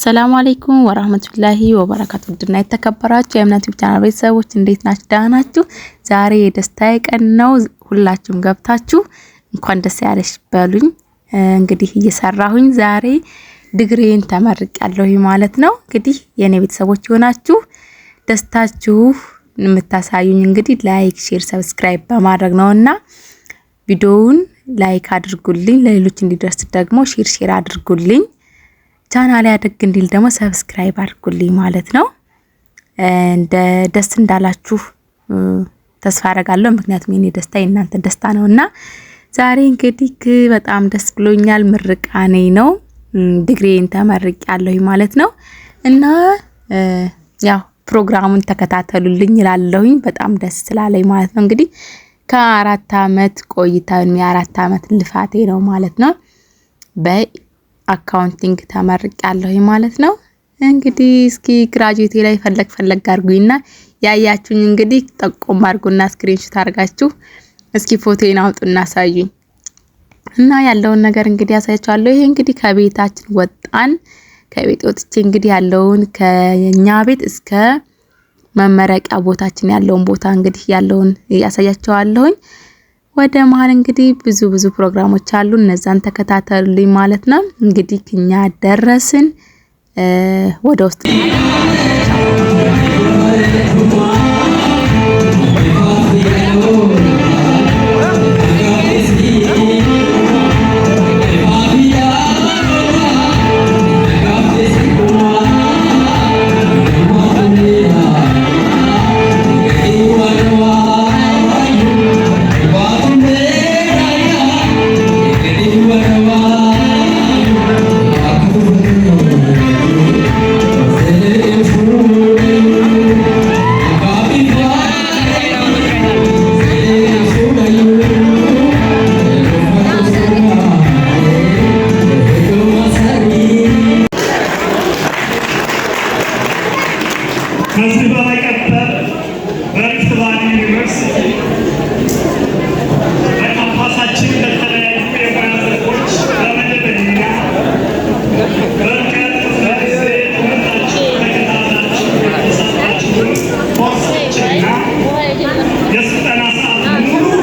አሰላሙ አለይኩም ወራህመቱላሂ ወበረካቱ ድና የተከበራችሁ የእምነት ቻናል ቤተሰቦች እንዴት ናችሁ? ደህና ናችሁ? ዛሬ የደስታዬ ቀን ነው። ሁላችሁም ገብታችሁ እንኳን ደስ ያለሽ በሉኝ። እንግዲህ እየሰራሁኝ ዛሬ ዲግሪን ተመርቄያለሁ ማለት ነው። እንግዲህ የኔ ቤተሰቦች ሆናችሁ ደስታችሁ የምታሳዩኝ እንግዲህ ላይክ፣ ሼር፣ ሰብስክራይብ በማድረግ ነውና ቪዲዮውን ላይክ አድርጉልኝ። ለሌሎች እንዲደርስ ደግሞ ሼር አድርጉልኝ። ቻናሌ አድርግ እንዲል ደግሞ ሰብስክራይብ አድርጉልኝ ማለት ነው። እንደ ደስ እንዳላችሁ ተስፋ አደርጋለሁ። ምክንያቱም የኔ ደስታ የእናንተ ደስታ ነውና ዛሬ እንግዲህ በጣም ደስ ብሎኛል። ምርቃኔ ነው። ዲግሪን ተመርቄያለሁ ማለት ነው እና ያው ፕሮግራሙን ተከታተሉልኝ እላለሁኝ። በጣም ደስ ስላለኝ ማለት ነው። እንግዲህ ከ4 አመት ቆይታ የአራት አመት ልፋቴ ነው ማለት ነው። በአካውንቲንግ ተመርቄያለሁ ማለት ነው። እንግዲህ እስኪ ግራጁዌቴ ላይ ፈለግ አድርጉኝና ያያችሁኝ እንግዲህ ጠቆም አድርጉና ስክሪንሾት አድርጋችሁ እስኪ ፎቶዬን አውጡና አሳዩኝ እና ያለውን ነገር እንግዲህ ያሳያችኋለሁ። ይሄ እንግዲህ ከቤታችን ወጣን። ከቤት ወጥቼ እንግዲህ ያለውን ከኛ ቤት እስከ መመረቂያ ቦታችን ያለውን ቦታ እንግዲህ ያለውን ያሳያችኋለሁኝ። ወደ መሃል እንግዲህ ብዙ ፕሮግራሞች አሉ። እነዛን ተከታተሉልኝ ማለት ነው። እንግዲህ እኛ ደረስን ወደ ውስጥ ከዚህ በመቀጠል በሪፍት ቫሊ ዩኒቨርሲቲ በካምፓሳችን ለተለያዩ የሙያ ዘርፎች በመደበኛ በርቀት በጊዜ ትምህርታችሁ ተከታትላችሁ የተሰጣችሁን ኮርሶችና የስልጠና ሰዓት ሙሉ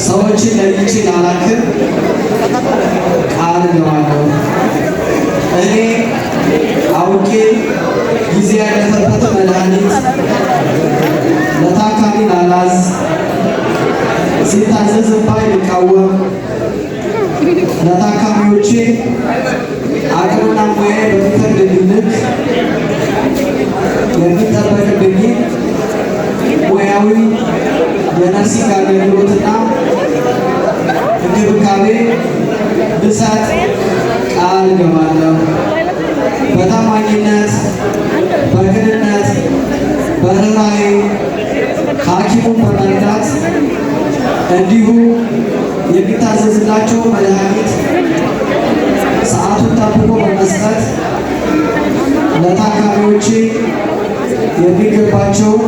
ሰዎችን ለይቼ ላላክር ቃል እገባለሁ። እኔ አውቄ ጊዜ ያለፈበት መድኃኒት ለታካሚ ላላዝ፣ ሲታዘዝባይ ልቃወም፣ ለታካሚዎቼ አቅምና ሙያ በሚፈቅድልኝ ልክ የሚጠበቅብኝ ሙያዊ የነርሲንግ አገልግሎትና እንክብካቤ ልሰጥ ቃል እገባለሁ። በታማኝነት፣ በቅንነት፣ በርህራሄ ሐኪሙን በመርዳት እንዲሁ የሚታዘዝላቸው መድኃኒት ሰዓቱን ጠብቆ በመስጠት ለታካሚዎቼ የሚገባቸውን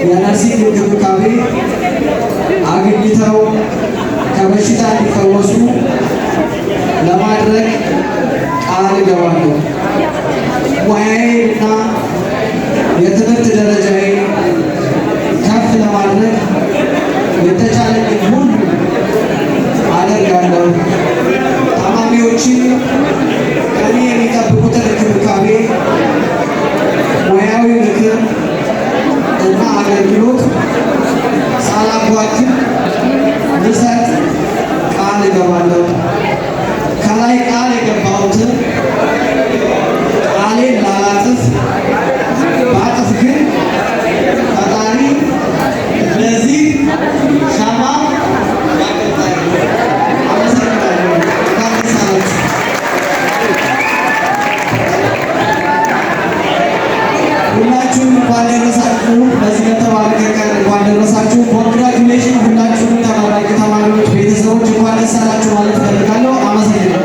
የነርሲንግ እንክብካቤ አግኝተው ከበሽታ እንዲፈወሱ ለማድረግ ቃል እገባለሁ። ሙያዬና የትምህርት ደረጃዬ ከፍ ለማድረግ የተቻለኝን ሁሉ አደርጋለሁ። ታማሚዎችን ከእኔ የሚጠብቁትን እንክብካቤ፣ ሙያዊ ምክር እና አገልግሎት ሳላጓድል ልሰጥ ቃል እገባለሁ። ከላይ ቃል የገባሁትን ቃሌን ላላጥፍ፣ ባጥፍ ግን ፈጣሪ ለዚህ ሻማ ያቀልጣል። አመሰግናለሁ። ሁላችሁም እንኳን ደረሳችሁ። በዚህ ለተባረከ ቀን እንኳን ደረሳችሁ። ኮንግራጁሌሽን። ሁላችሁም ተመራቂ ተማሪዎች ቤተሰቦች እንኳን ደስ አላችሁ ማለት ፈልጋለሁ። አመሰግናለሁ።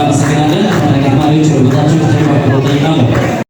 አመሰግናለን። ተማሪዎች ወጣችሁ ተባብረው ጠይቃለሁ።